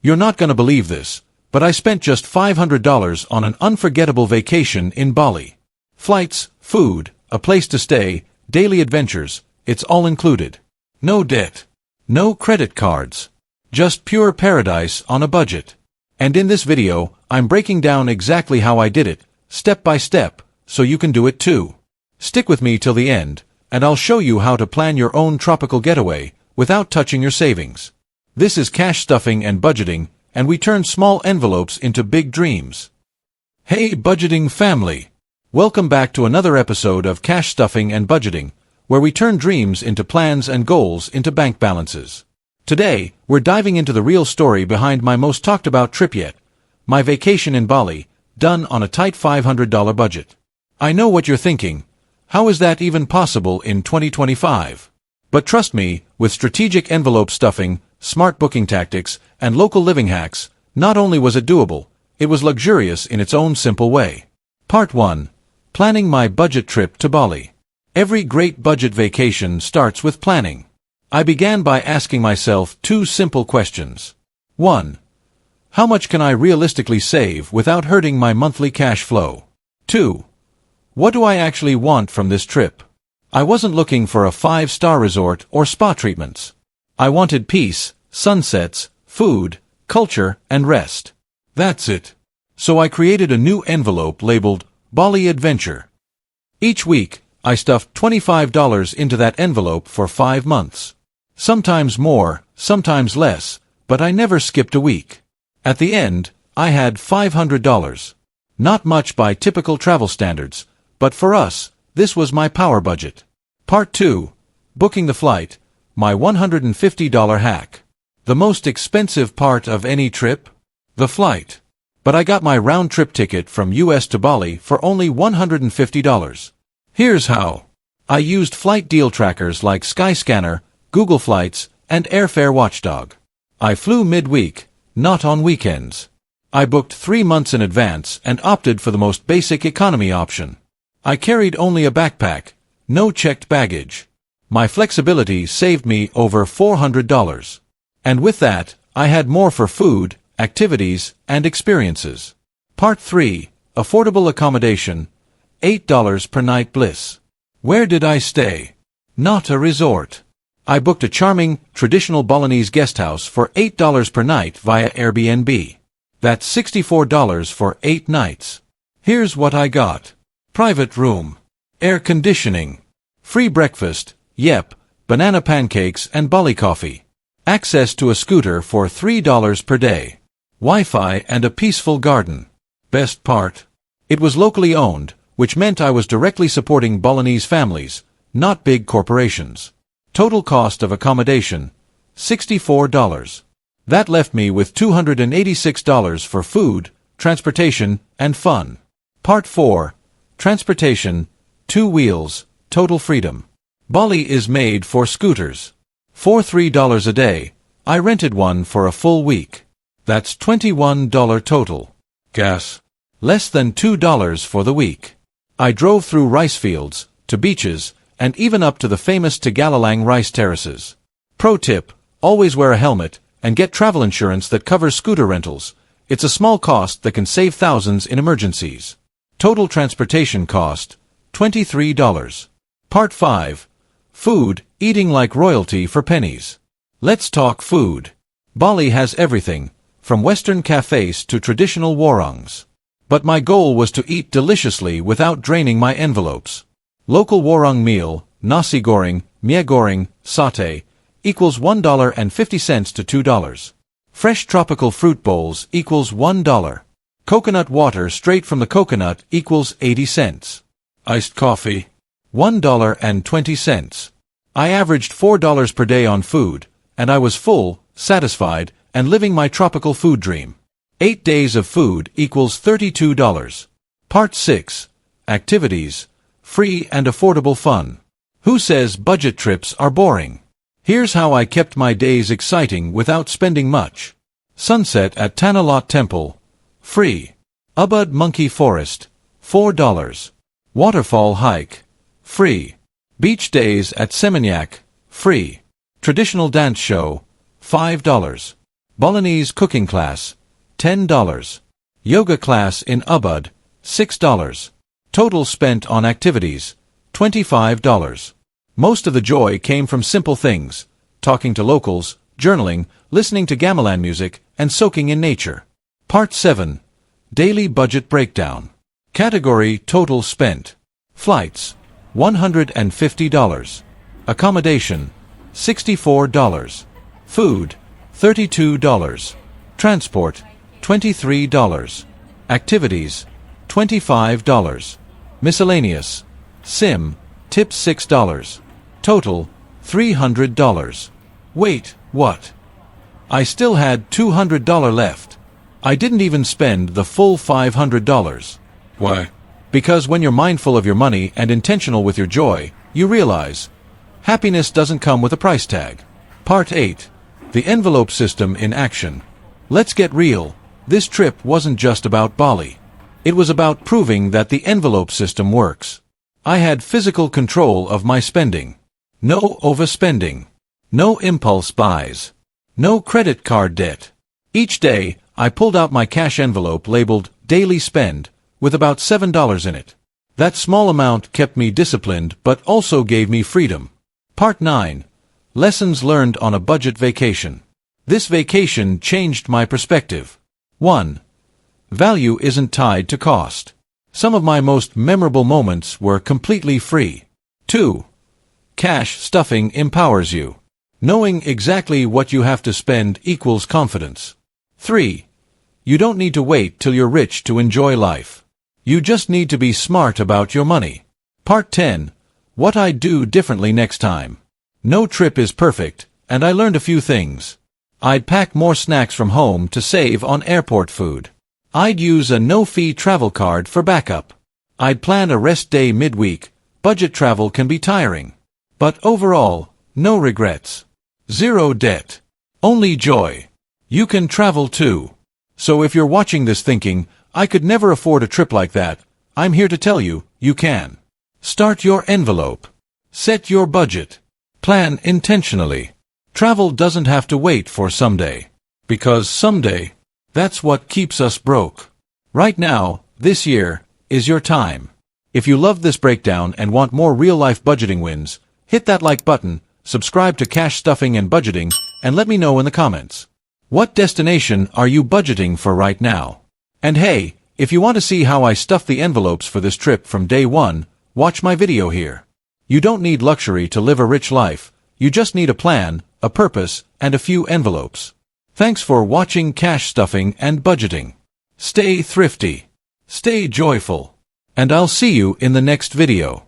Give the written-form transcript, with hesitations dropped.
You're not gonna believe this, but I spent just $500 on an unforgettable vacation in Bali. Flights, food, a place to stay, daily adventures, it's all included. No debt. No credit cards. Just pure paradise on a budget. And in this video, I'm breaking down exactly how I did it, step by step, so you can do it too. Stick with me till the end, and I'll show you how to plan your own tropical getaway without touching your savings. This is cash stuffing and budgeting, and we turn small envelopes into big dreams. Hey budgeting family! Welcome back to another episode of Cash Stuffing and Budgeting, where we turn dreams into plans and goals into bank balances. Today, we're diving into the real story behind my most talked about trip yet, my vacation in Bali, done on a tight $500 budget. I know what you're thinking. How is that even possible in 2025? But trust me, with strategic envelope stuffing, smart booking tactics, and local living hacks, not only was it doable, it was luxurious in its own simple way. Part 1. Planning my budget trip to Bali. Every great budget vacation starts with planning. I began by asking myself two simple questions. 1. How much can I realistically save without hurting my monthly cash flow? 2. What do I actually want from this trip? I wasn't looking for a 5-star resort or spa treatments. I wanted peace, sunsets, food, culture, and rest. That's it. So I created a new envelope labeled Bali Adventure. Each week, I stuffed $25 into that envelope for 5 months. Sometimes more, sometimes less, but I never skipped a week. At the end, I had $500. Not much by typical travel standards, but for us, this was my power budget. Part 2. Booking the flight, my $150 hack. The most expensive part of any trip? The flight. But I got my round-trip ticket from US to Bali for only $150. Here's how. I used flight deal trackers like Skyscanner, Google Flights, and Airfare Watchdog. I flew midweek, not on weekends. I booked 3 months in advance and opted for the most basic economy option. I carried only a backpack, no checked baggage. My flexibility saved me over $400. And with that, I had more for food, activities, and experiences. Part 3. Affordable accommodation. $8 per night bliss. Where did I stay? Not a resort. I booked a charming, traditional Balinese guesthouse for $8 per night via Airbnb. That's $64 for 8 nights. Here's what I got. Private room. Air conditioning. Free breakfast, yep, banana pancakes and Bali coffee. Access to a scooter for $3 per day. Wi-Fi and a peaceful garden. Best part? It was locally owned, which meant I was directly supporting Balinese families, not big corporations. Total cost of accommodation, $64. That left me with $286 for food, transportation, and fun. Part 4. Transportation, 2 wheels, total freedom. Bali is made for scooters. For $3 a day, I rented one for a full week. That's $21 total. Gas. Less than $2 for the week. I drove through rice fields, to beaches, and even up to the famous Tagalalang rice terraces. Pro tip, always wear a helmet, and get travel insurance that covers scooter rentals. It's a small cost that can save thousands in emergencies. Total transportation cost, $23. Part 5. Food, eating like royalty for pennies. Let's talk food. Bali has everything, from Western cafes to traditional warongs. But my goal was to eat deliciously without draining my envelopes. Local warong meal, nasi goreng, mie goreng, satay, equals $1.50 to $2. Fresh tropical fruit bowls equals $1. Coconut water straight from the coconut equals 80 cents. Iced coffee, $1.20. I averaged $4 per day on food, and I was full, satisfied, and living my tropical food dream. 8 days of food equals $32. Part 6. Activities, free and affordable fun. Who says budget trips are boring? Here's how I kept my days exciting without spending much. Sunset at Tanalot Temple, free. Ubud Monkey Forest, $4. Waterfall hike, free. Beach days at Seminyak, free. Traditional dance show, $5. Balinese cooking class, $10. Yoga class in Ubud, $6. Total spent on activities, $25. Most of the joy came from simple things: talking to locals, journaling, listening to gamelan music, and soaking in nature. Part 7. Daily Budget Breakdown. Category Total Spent. Flights, $150. Accommodation, $64. Food, $32. Transport, $23. Activities, $25. Miscellaneous. SIM, tip $6. Total, $300. Wait, what? I still had $200 left. I didn't even spend the full $500. Why? Because when you're mindful of your money and intentional with your joy, you realize happiness doesn't come with a price tag. Part 8. The envelope system in action. Let's get real. This trip wasn't just about Bali. It was about proving that the envelope system works. I had physical control of my spending. No overspending. No impulse buys. No credit card debt. Each day, I pulled out my cash envelope labeled Daily Spend, with about $7 in it. That small amount kept me disciplined but also gave me freedom. Part 9. Lessons learned on a budget vacation. This vacation changed my perspective. 1. Value isn't tied to cost. Some of my most memorable moments were completely free. 2. Cash stuffing empowers you. Knowing exactly what you have to spend equals confidence. 3. You don't need to wait till you're rich to enjoy life. You just need to be smart about your money. Part 10. What I'd do differently next time. No trip is perfect, and I learned a few things. I'd pack more snacks from home to save on airport food. I'd use a no-fee travel card for backup. I'd plan a rest day midweek. Budget travel can be tiring. But overall, no regrets. Zero debt. Only joy. You can travel too. So if you're watching this thinking, I could never afford a trip like that, I'm here to tell you, you can. Start your envelope. Set your budget. Plan intentionally. Travel doesn't have to wait for someday. Because someday, that's what keeps us broke. Right now, this year, is your time. If you loved this breakdown and want more real-life budgeting wins, hit that like button, subscribe to Cash Stuffing and Budgeting, and let me know in the comments. What destination are you budgeting for right now? And hey, if you want to see how I stuffed the envelopes for this trip from day one, watch my video here. You don't need luxury to live a rich life, you just need a plan, a purpose, and a few envelopes. Thanks for watching Cash Stuffing and Budgeting. Stay thrifty. Stay joyful. And I'll see you in the next video.